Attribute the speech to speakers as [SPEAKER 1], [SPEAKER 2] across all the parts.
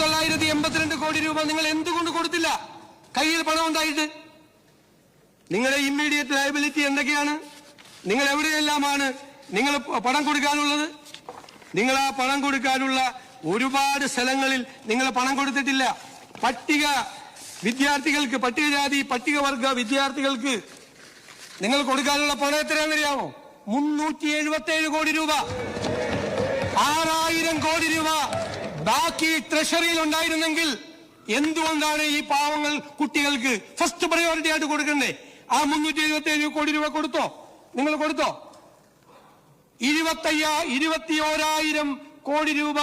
[SPEAKER 1] 1982 കോടി രൂപ നിങ്ങൾ എന്തുകൊണ്ട് കൊടുത്തില്ല? കയ്യിൽ പണം ഉണ്ടായിട്ട്. നിങ്ങളുടെ ഇമ്മീഡിയറ്റ് ലയബിലിറ്റി എന്തൊക്കെയാണ്? നിങ്ങൾ എവിടെയെല്ലാമാണ് നിങ്ങൾ പണം കൊടുക്കാനുള്ളത്? നിങ്ങൾ ആ പണം കൊടുക്കാനുള്ള ഒരുപാട് സ്ഥലങ്ങളിൽ നിങ്ങൾ പണം കൊടുത്തിട്ടില്ല. പട്ടിക വിദ്യാർത്ഥികൾക്ക്, പട്ടികജാതി പട്ടികവർഗ വിദ്യാർത്ഥികൾക്ക് നിങ്ങൾ കൊടുക്കാനുള്ള പണം എത്രയാണെന്നറിയാമോ? 377 കോടി രൂപ. 6000 കോടി രൂപ ബാക്കി ട്രഷറിയിൽ ഉണ്ടായിരുന്നെങ്കിൽ എന്തുകൊണ്ടാണ് ഈ പാവങ്ങൾ കുട്ടികൾക്ക് ഫസ്റ്റ് പ്രയോറിറ്റി ആയിട്ട് കൊടുക്കണ്ടേ? ആ 377 കോടി രൂപ കൊടുത്തോ? നിങ്ങൾ കൊടുത്തോ? 21,000 കോടി രൂപ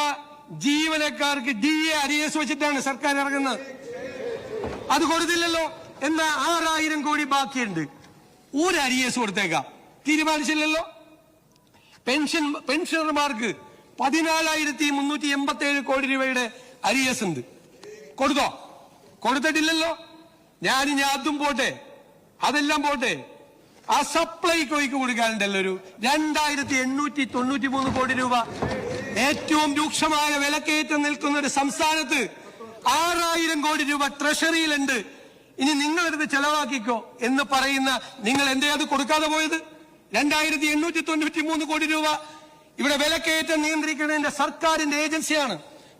[SPEAKER 1] ജീവനക്കാർക്ക് DA അരിയസ് വെച്ചിട്ടാണ് സർക്കാർ ഇറങ്ങുന്നത്. അത് കൊടുത്തില്ലല്ലോ. എന്നാ 6000 കോടി ബാക്കിയുണ്ട്. ഒരു അരിയസ് കൊടുത്തേക്കാം. തീരുമാനിച്ചില്ലല്ലോ. പെൻഷനർമാർക്ക് 14,387 കോടി രൂപയുടെ അരിയസ് ഉണ്ട്. കൊടുത്തോ? കൊടുത്തിട്ടില്ലല്ലോ. ഞാനിനി അതും പോട്ടെ, അതെല്ലാം പോട്ടെ. ആ സപ്ലൈകോയ്ക്ക് കൊടുക്കാനുണ്ടല്ലോ ഒരു 2,893 കോടി രൂപ. ഏറ്റവും രൂക്ഷമായ വിലക്കയറ്റം നിൽക്കുന്ന ഒരു സംസ്ഥാനത്ത് 6,000 കോടി രൂപ ട്രഷറിയിലുണ്ട്. ഇനി നിങ്ങളെടുത്ത് ചെലവാക്കിക്കോ എന്ന് പറയുന്ന നിങ്ങൾ എന്തേ അത് കൊടുക്കാതെ പോയത്? 2,893 കോടി രൂപ ഇവിടെ വിലക്കയറ്റം നിയന്ത്രിക്കുന്നതിന്റെ സർക്കാരിന്റെ ഏജൻസിയാണ്,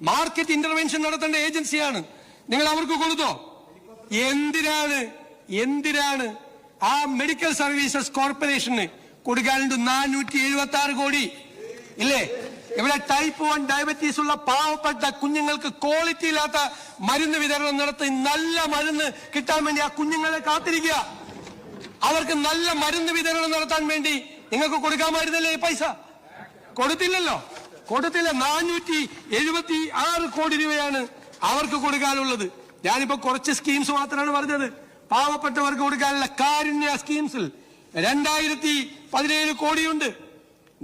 [SPEAKER 1] മാർക്കറ്റ് ഇന്റർവെൻഷൻ നടത്തേണ്ട ഏജൻസിയാണ്. നിങ്ങൾ അവർക്ക് കൊടുത്തോ? എന്തിനാണ് ആ മെഡിക്കൽ സർവീസസ് കോർപ്പറേഷന് കൊടുക്കാനുണ്ട് 476 കോടി ഇല്ലേ? ഇവിടെ ടൈപ്പ് 1 ഡയബറ്റീസ് ഉള്ള പാവപ്പെട്ട കുഞ്ഞുങ്ങൾക്ക് ക്വാളിറ്റി ഇല്ലാത്ത മരുന്ന് വിതരണം നടത്തി നല്ല മരുന്ന് കിട്ടാൻ വേണ്ടി ആ കുഞ്ഞുങ്ങളെ കാത്തിരിക്കുക. അവർക്ക് നല്ല മരുന്ന് വിതരണം നടത്താൻ വേണ്ടി നിങ്ങൾക്ക് കൊടുക്കാമായിരുന്നല്ലേ ഈ പൈസ? കൊടുത്തില്ലല്ലോ. കൊടുത്തില്ല. 476 കോടി രൂപയാണ് അവർക്ക് കൊടുക്കാനുള്ളത്. ഞാനിപ്പോ കുറച്ച് സ്കീംസ് മാത്രമാണ് പറഞ്ഞത്. പാവപ്പെട്ടവർക്ക് കൊടുക്കാനുള്ള കാരുണ്യ സ്കീംസിൽ 2017 കോടിയുണ്ട്.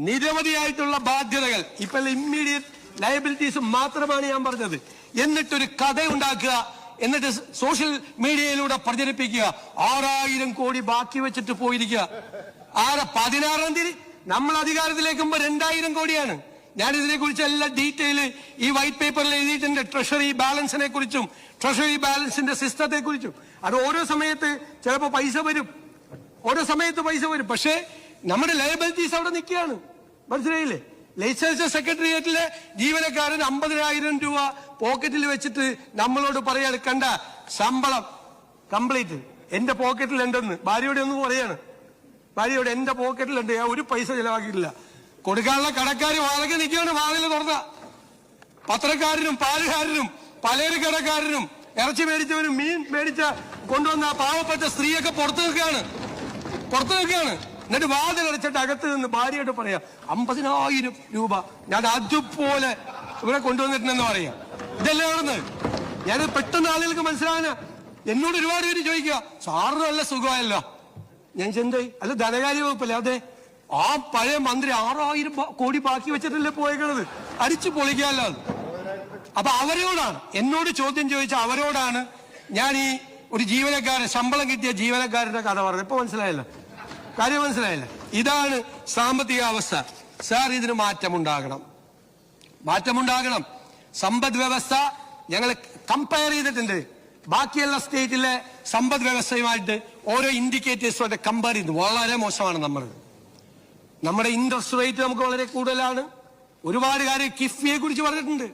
[SPEAKER 1] നിരവധിയായിട്ടുള്ള ബാധ്യതകൾ. ഇപ്പൊ ഇമ്മീഡിയറ്റ് ലയബിലിറ്റീസ് മാത്രമാണ് ഞാൻ പറഞ്ഞത്. എന്നിട്ടൊരു കഥ ഉണ്ടാക്കുക, എന്നിട്ട് സോഷ്യൽ മീഡിയയിലൂടെ പ്രചരിപ്പിക്കുക. 6,000 കോടി ബാക്കി വെച്ചിട്ട് പോയിരിക്കുക. 16-ാം തീയതി നമ്മൾ അധികാരത്തിലേക്കുമ്പോ 2,000 കോടിയാണ്. ഞാൻ ഇതിനെ കുറിച്ച് എല്ലാ ഡീറ്റെയിൽ ഈ വൈറ്റ് പേപ്പറിൽ എഴുതിയിട്ടുണ്ട്. ട്രഷറി ബാലൻസിനെ കുറിച്ചും ട്രഷറി ബാലൻസിന്റെ സിസ്റ്റത്തെ കുറിച്ചും. അത് ഓരോ സമയത്ത് ചിലപ്പോ പൈസ വരും, ഓരോ സമയത്ത് പൈസ വരും. പക്ഷേ നമ്മുടെ ലയബിലിറ്റീസ് അവിടെ നിൽക്കുകയാണ്. മനസ്സിലായില്ലേ? ലെജിസ്ലേച്ചർ സെക്രട്ടേറിയറ്റിലെ ജീവനക്കാരൻ 50,000 രൂപ പോക്കറ്റിൽ വെച്ചിട്ട് നമ്മളോട് പറയാണ്, കണ്ട ശമ്പളം കംപ്ലീറ്റ് എന്റെ പോക്കറ്റിലുണ്ടെന്ന്. ഭാര്യയോടെ ഒന്ന് പറയാണ്, ഭാര്യയോട് എന്റെ പോക്കറ്റിലുണ്ട്, ഞാൻ ഒരു പൈസ ചെലവാക്കിയിട്ടില്ല. കൊടുക്കാനുള്ള കടക്കാർ വാഴക്ക് നിൽക്കുകയാണ്. വാഴയിൽ തുറന്ന പത്രക്കാരനും പാലുകാരനും പലചരക്ക് കടക്കാരനും ഇറച്ചി മേടിച്ചവരും മീൻ മേടിച്ച കൊണ്ടുവന്ന പാവപ്പെട്ട സ്ത്രീയൊക്കെ പുറത്തു നിൽക്കുകയാണ്. എന്നിട്ട് വാതിലടച്ചിട്ട് അകത്ത് നിന്ന് ഭാര്യയോട് പറയാം, 50,000 രൂപ ഞാൻ അതുപോലെ ഇവിടെ കൊണ്ടുവന്നിട്ടുണ്ടെന്ന് പറയാം. ഇതെല്ലാം നടന്ന് ഞാനത് പെട്ടെന്ന് ആളുകൾക്ക് മനസ്സിലാകാനാ. എന്നോട് ഒരുപാട് പേര് ചോദിക്കുക, സാറിന് നല്ല സുഖമായല്ലോ. ഞാൻ ചെന്തായി അല്ല ധനകാര്യ വകുപ്പല്ലേ? അതെ. ആ പഴയ മന്ത്രി 6,000 കോടി ബാക്കി വെച്ചിട്ടല്ലേ പോയേക്കണത്. അടിച്ചു പൊളിക്കാമല്ലോ. അപ്പൊ അവരോടാണ് എന്നോട് ചോദ്യം ചോദിച്ച അവരോടാണ് ഞാൻ ഈ ഒരു ജീവനക്കാരൻ, ശമ്പളം കിട്ടിയ ജീവനക്കാരന്റെ കഥ പറഞ്ഞത്. ഇപ്പൊ മനസ്സിലായല്ലോ, കാര്യം മനസ്സിലായില്ല. ഇതാണ് സാമ്പത്തിക അവസ്ഥ. സാർ, ഇതിന് മാറ്റമുണ്ടാകണം. സമ്പദ് വ്യവസ്ഥ ഞങ്ങൾ കമ്പയർ ചെയ്തിട്ടുണ്ട്. ബാക്കിയുള്ള സ്റ്റേറ്റിലെ സമ്പദ് വ്യവസ്ഥയുമായിട്ട് ഓരോ ഇൻഡിക്കേറ്റേഴ്സുമായിട്ട് കമ്പയർ ചെയ്ത് വളരെ മോശമാണ് നമ്മുടെ ഇൻട്രസ്റ്റ് റേറ്റ് നമുക്ക് വളരെ കൂടുതലാണ്. ഒരുപാട് കാര്യം കിഫ്ബിയെ കുറിച്ച് പറഞ്ഞിട്ടുണ്ട്.